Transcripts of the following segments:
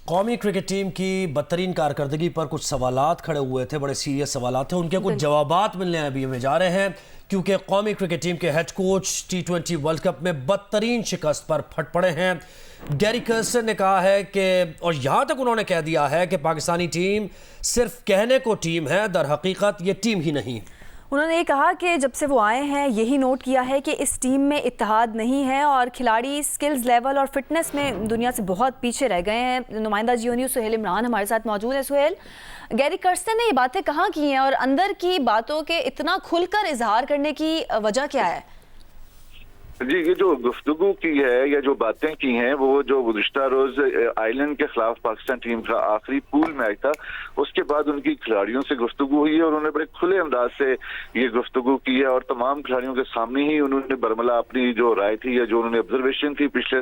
कौमी cricket team की बदतरीन कारकर्दगी पर कुछ सवालात खड़े हुए थे, बड़े सीरियस सवालात थे। उनके कुछ जवाबात मिलने अभी हमें जा रहे हैं, क्योंकि कौमी क्रिकेट टीम के head coach T20 world cup में बदतरीन शिकस्त पर फट पड़े हैं। गैरी कर्स्टन ने कहा है कि, और यहां तक उन्होंने कह दिया है कि पाकिस्तानी टीम सिर्फ कहने को टीम है, दर हकीकत ये टीम ही नहीं। उन्होंने ये कहा कि जब से वो आए हैं यही नोट किया है कि इस टीम में इत्तेहाद नहीं है और खिलाड़ी स्किल्स लेवल और फिटनेस में दुनिया से बहुत पीछे रह गए हैं। नुमाइंदा जियो न्यूज़ सुहेल इमरान हमारे साथ मौजूद है। सुहेल, गैरी कर्स्टन ने ये बातें कहाँ की हैं और अंदर की बातों के इतना खुलकर इजहार करने की वजह क्या है? जी, ये जो गुफ्तगू की है या जो बातें की हैं वो जो गुज़िश्ता रोज आयरलैंड के खिलाफ पाकिस्तान टीम का आखिरी पूल मैच था, उसके बाद उनकी खिलाड़ियों से गुफ्तगू हुई है और उन्होंने बड़े खुले अंदाज से ये गुफ्तगू की है और तमाम खिलाड़ियों के सामने ही उन्होंने बरमला अपनी जो राय थी या जो उन्होंने ऑब्जर्वेशन थी पिछले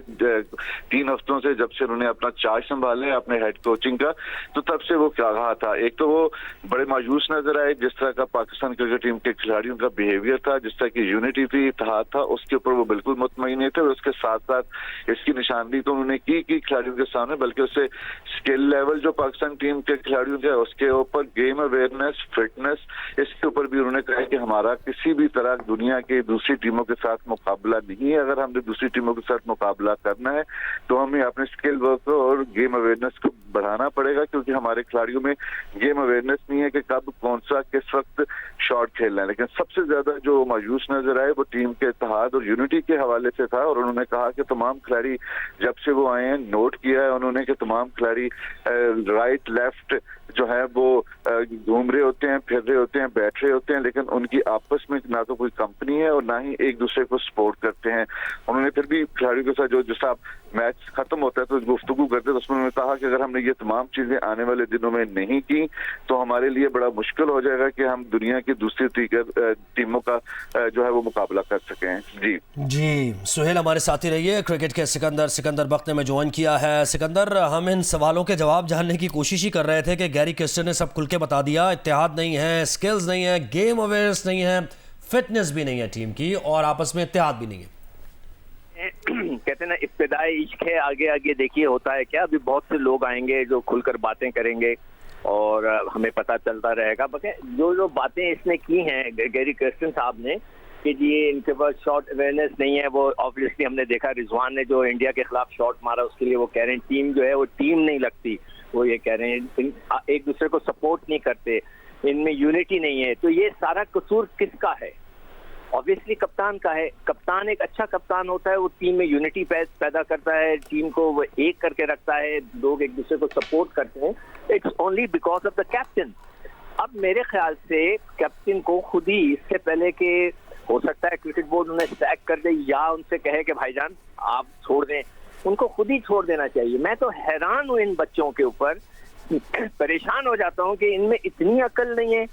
3 हफ्तों से, जब से उन्होंने अपना चार्ज संभाले अपने हेड कोचिंग का, तो तब से वो क्या कहा था। एक तो वो बड़े मायूस नजर आए जिस तरह का पाकिस्तान क्रिकेट टीम के खिलाड़ियों का बिहेवियर था, जिस तरह की यूनिटी थी, इत्तेहाद था, उसके ऊपर बिल्कुल मुतमईन नहीं थे। और उसके साथ साथ इसकी निशानदेही तो उन्होंने की खिलाड़ियों के सामने, बल्कि उससे स्किल लेवल जो पाकिस्तान टीम के खिलाड़ियों के उसके ऊपर गेम अवेयरनेस, फिटनेस, इसके ऊपर भी उन्होंने कहा कि हमारा किसी भी तरह दुनिया के दूसरी टीमों के साथ मुकाबला नहीं है। अगर हमने दूसरी टीमों के साथ मुकाबला करना है तो हमें अपने स्किल वर्क और गेम अवेयरनेस को बढ़ाना पड़ेगा, क्योंकि हमारे खिलाड़ियों में गेम अवेयरनेस नहीं है कि कब कौन सा किस वक्त शॉट खेलना है। लेकिन सबसे ज्यादा जो मायूस नजर आए वो टीम के इत्तेहाद और यूनिटी के हवाले से था। और उन्होंने कहा कि तमाम खिलाड़ी जब से वो आए हैं, नोट किया है उन्होंने कि तमाम खिलाड़ी राइट लेफ्ट जो है वो घूम रहे होते हैं, फिर रहे होते हैं, बैठ रहे होते हैं, लेकिन उनकी आपस में ना तो कोई कंपनी है और ना ही एक दूसरे को सपोर्ट करते हैं। उन्होंने फिर भी खिलाड़ियों के साथ जो जैसा मैच खत्म होता है तो गुफ्तगू करते तो उसमें उन्होंने कहा कि अगर हमने ये तमाम चीजें आने वाले दिनों में नहीं की तो हमारे लिए बड़ा मुश्किल हो जाएगा कि हम दुनिया की दूसरी टीमों का जो है वो मुकाबला कर सकें। जी सुहेल हमारे साथी रहिए। क्रिकेट के सिकंदर बख्त ने में ज्वाइन किया है। सिकंदर, हम इन सवालों के जवाब जानने की कोशिश ही कर रहे थे कि गैरी कर्स्टन ने सब खुल के बता दिया, इत्तेहाद नहीं है, स्किल्स नहीं है, गेम अवेयरनेस नहीं है, फिटनेस भी नहीं है टीम की, और आपस में इत्तेहाद भी नहीं है। कहते हैं ना, इब्तिदाई इश्क है, आगे आगे देखिए होता है क्या। अभी बहुत से लोग आएंगे जो खुलकर बातें करेंगे और हमें पता चलता रहेगा। जो बातें इसने की हैं गैरी कर्स्टन साहब ने कि जी इनके पास शॉट अवेयरनेस नहीं है, वो ऑब्वियसली हमने देखा रिजवान ने जो इंडिया के खिलाफ शॉट मारा उसके लिए वो कह रहे हैं टीम जो है वो टीम नहीं लगती। वो ये कह रहे हैं एक दूसरे को सपोर्ट नहीं करते, इनमें यूनिटी नहीं है। तो ये सारा कसूर किसका है? ऑब्वियसली कप्तान का है। कप्तान एक अच्छा कप्तान होता है, वो टीम में यूनिटी पैदा करता है, टीम को वो एक करके रखता है, लोग एक दूसरे को सपोर्ट करते हैं। It's only because of the captain. अब मेरे ख्याल से कैप्टन को खुद ही इससे पहले के हो सकता है क्रिकेट बोर्ड उन्हें सैक कर दे या उनसे कहे कि भाईजान आप छोड़ दें, उनको खुद ही छोड़ देना चाहिए। मैं तो हैरान हूं इन बच्चों के ऊपर, परेशान हो जाता हूं कि इनमें इतनी अकल नहीं है,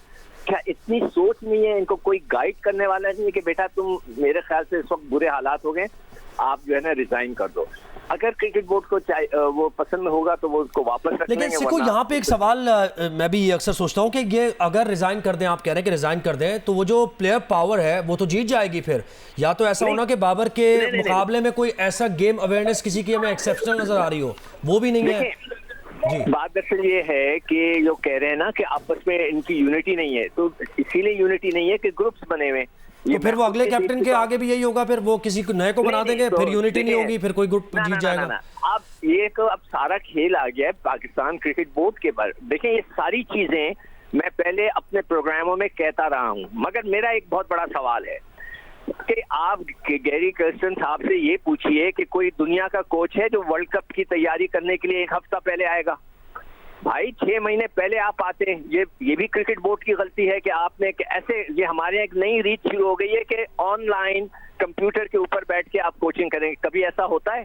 क्या इतनी सोच नहीं है, इनको कोई गाइड करने वाला नहीं है कि बेटा तुम, मेरे ख्याल से इस वक्त बुरे हालात हो गए, आप जो है ना रिजाइन कर दो। अगर क्रिकेट बोर्ड को वो पसंद होगा तो वो उसको वापस रख लेंगे। लेकिन सिको यहाँ पे एक सवाल मैं भी अक्सर सोचता हूँ कि ये अगर रिजाइन कर दें, आप कह रहे हैं कि रिजाइन कर दें, तो वो जो प्लेयर पावर है वो तो जीत जाएगी फिर। या तो ऐसा होना कि बाबर के मुकाबले में कोई ऐसा गेम अवेयरनेस किसी की हमें एक्सेप्शनल नजर आ रही हो, वो भी नहीं है। जी, बात दरअसल ये है कि जो कह रहे हैं ना कि आपस में इनकी यूनिटी नहीं है, तो इसीलिए यूनिटी नहीं है कि ग्रुप्स बने हुए। तो फिर वो अगले कैप्टन के आगे भी यही होगा, फिर वो किसी को नए को बना देंगे, फिर यूनिटी नहीं होगी, फिर कोई ग्रुप जीत जाएगा। अब ये तो अब सारा खेल आ गया है पाकिस्तान क्रिकेट बोर्ड के पर। देखें ये सारी चीजें मैं पहले अपने प्रोग्रामों में कहता रहा हूं, मगर मेरा एक बहुत बड़ा सवाल है कि आप गैरी कर्स्टन साहब से ये पूछिए कि कोई दुनिया का कोच है जो वर्ल्ड कप की तैयारी करने के लिए 1 हफ्ता पहले आएगा? भाई 6 महीने पहले आप आते हैं। ये भी क्रिकेट बोर्ड की गलती है कि आपने ऐसे, ये हमारे यहाँ एक नई रीत शुरू हो गई है कि ऑनलाइन कंप्यूटर के ऊपर बैठ के आप कोचिंग करेंगे। कभी ऐसा होता है?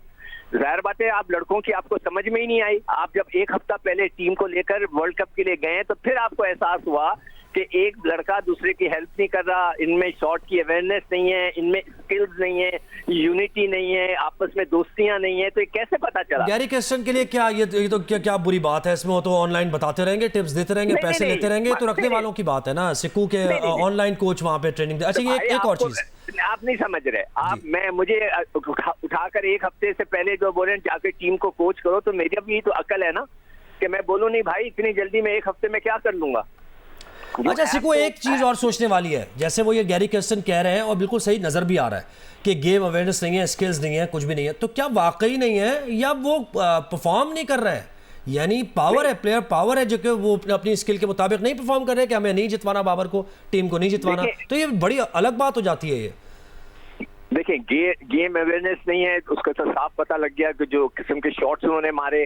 जाहिर बात है आप लड़कों की आपको समझ में ही नहीं आई। आप जब 1 हफ्ता पहले टीम को लेकर वर्ल्ड कप के लिए गए तो फिर आपको एहसास हुआ कि एक लड़का दूसरे की हेल्प नहीं कर रहा, इनमें शॉट की अवेयरनेस नहीं है, इनमें स्किल्स नहीं है, यूनिटी नहीं है, आपस में दोस्तियां नहीं है। तो ये कैसे पता चला? गैरी कर्स्टन के लिए क्या ये तो क्या बुरी बात है इसमें? वो तो ऑनलाइन बताते रहेंगे, टिप्स देते रहेंगे, पैसे लेते रहेंगे, तो रखने वालों की बात है ना। सिक्कू के ऑनलाइन कोच वहां पे ट्रेनिंग। अच्छा, ये एक और चीज आप नहीं समझ रहे। आप मैं मुझे उठाकर एक हफ्ते से पहले जो बोले जाके टीम को कोच करो, तो मेरी भी तो अकल है ना कि मैं बोलूं नहीं भाई इतनी जल्दी में एक हफ्ते में क्या कर लूंगा। अच्छा सिको, एक चीज और सोचने वाली है, जैसे वो ये गैरी कर्स्टन कह रहे हैं और बिल्कुल सही नजर भी आ रहा है कि गेम अवेयरनेस नहीं है, स्किल्स नहीं है, कुछ भी नहीं है, तो क्या वाकई नहीं है या वो परफॉर्म नहीं कर रहे हैं? यानी पावर है, प्लेयर पावर है जो कि वो अपनी स्किल के मुताबिक नहीं परफॉर्म कर रहे कि हमें नहीं जितवाना बाबर को, टीम को नहीं जितवाना, तो ये बड़ी अलग बात हो जाती है। ये देखिए गेम अवेयरनेस नहीं है, उसका तो साफ पता लग गया कि जो किस्म के शॉट्स उन्होंने मारे,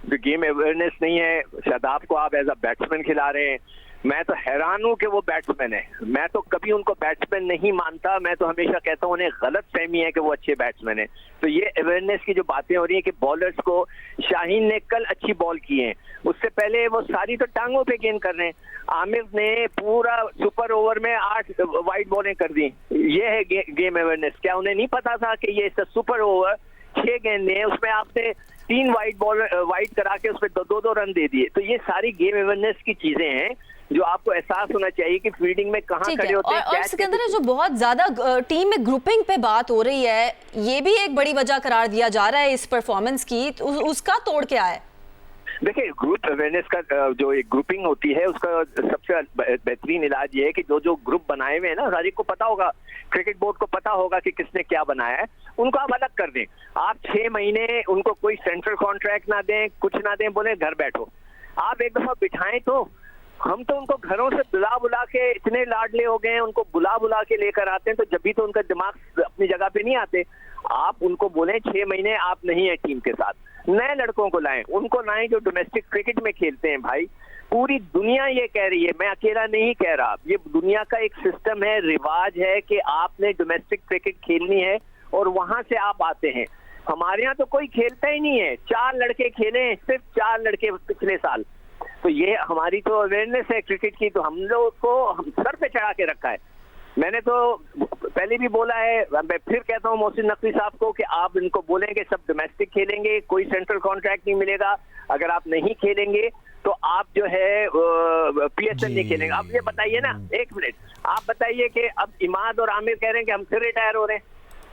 जो गेम अवेयरनेस नहीं है। शादाब को आप एज अ बैट्समैन खिला रहे हैं, मैं तो हैरान हूं कि वो बैट्समैन है। मैं तो कभी उनको बैट्समैन नहीं मानता, मैं तो हमेशा कहता हूं उन्हें गलत फहमी है कि वो अच्छे बैट्समैन है। तो ये अवेयरनेस की जो बातें हो रही है कि बॉलर्स को, शाहीन ने कल अच्छी बॉल की है, उससे पहले वो सारी तो टांगों पे गेंद कर रहे हैं। आमिर ने पूरा सुपर ओवर में 8 वाइड बॉलें कर दी। ये है गेम अवेयरनेस। क्या उन्हें नहीं पता था कि ये सुपर ओवर 6 गेंदें हैं, उसमें आपने 3 वाइड करा के उसमें 2-2 रन दे दिए। तो ये सारी गेम अवेयरनेस की चीजें हैं जो आपको एहसास होना चाहिए कि फील्डिंग में कहाँ खड़े होते हैं। और सिकंदर, जो बहुत ज्यादा टीम में ग्रुपिंग पे बात हो रही है, ये भी एक बड़ी वजह करार दिया जा रहा है इस परफॉर्मेंस की, तो उसका तोड़ क्या है? देखिए ग्रुप अवेयरनेस का जो एक ग्रुपिंग होती है उसका सबसे बेहतरीन इलाज ये है कि जो ग्रुप बनाए हुए हैं ना, राजीव को पता होगा, क्रिकेट बोर्ड को पता होगा कि किसने क्या बनाया है, उनको आप अलग कर दें। आप 6 महीने उनको कोई सेंट्रल कॉन्ट्रैक्ट ना दें, कुछ ना दें, बोले घर बैठो। आप एक दफा बिठाएं तो। हम तो उनको घरों से बुला के इतने लाडले हो गए हैं, उनको बुला के लेकर आते हैं, तो जब भी तो उनका दिमाग अपनी जगह पे नहीं आते। आप उनको बोलें 6 महीने आप नहीं है टीम के साथ, नए लड़कों को लाएं, उनको लाएं जो डोमेस्टिक क्रिकेट में खेलते हैं। भाई पूरी दुनिया ये कह रही है, मैं अकेला नहीं कह रहा, ये दुनिया का एक सिस्टम है, रिवाज है कि आपने डोमेस्टिक क्रिकेट खेलनी है और वहां से आप आते हैं। हमारे यहाँ तो कोई खेलता ही नहीं है, 4 लड़के खेले, सिर्फ 4 लड़के पिछले साल। तो ये हमारी तो अवेयरनेस है क्रिकेट की, तो हम लोग को सर पे चढ़ा के रखा है। मैंने तो पहले भी बोला है, मैं फिर कहता हूँ मोहसिन नकवी साहब को कि आप इनको बोलेंगे सब डोमेस्टिक खेलेंगे, कोई सेंट्रल कॉन्ट्रैक्ट नहीं मिलेगा। अगर आप नहीं खेलेंगे तो आप जो है PSL नहीं खेलेंगे। अब ये बताइए ना, 1 मिनट, आप बताइए कि अब इमाद और आमिर कह रहे हैं कि हम फिर रिटायर हो रहे हैं,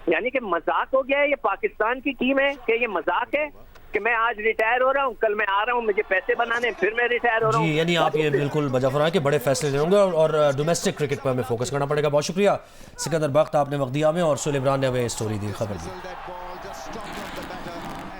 यानी कि मजाक हो गया है। ये पाकिस्तान की टीम है कि ये मजाक है कि मैं आज रिटायर हो रहा हूँ, कल मैं आ रहा हूँ, मुझे पैसे बनाने, फिर मैं रिटायर हो रहा हूँ। यानी आप ये बिल्कुल वजह फरमाएं कि बड़े फैसले लेंगे और डोमेस्टिक क्रिकेट पर हमें फोकस करना पड़ेगा। बहुत शुक्रिया सिकंदर बख्त, आपने वक्त दिया हमें और सुलेमान ने हमें स्टोरी दी, खबर दी।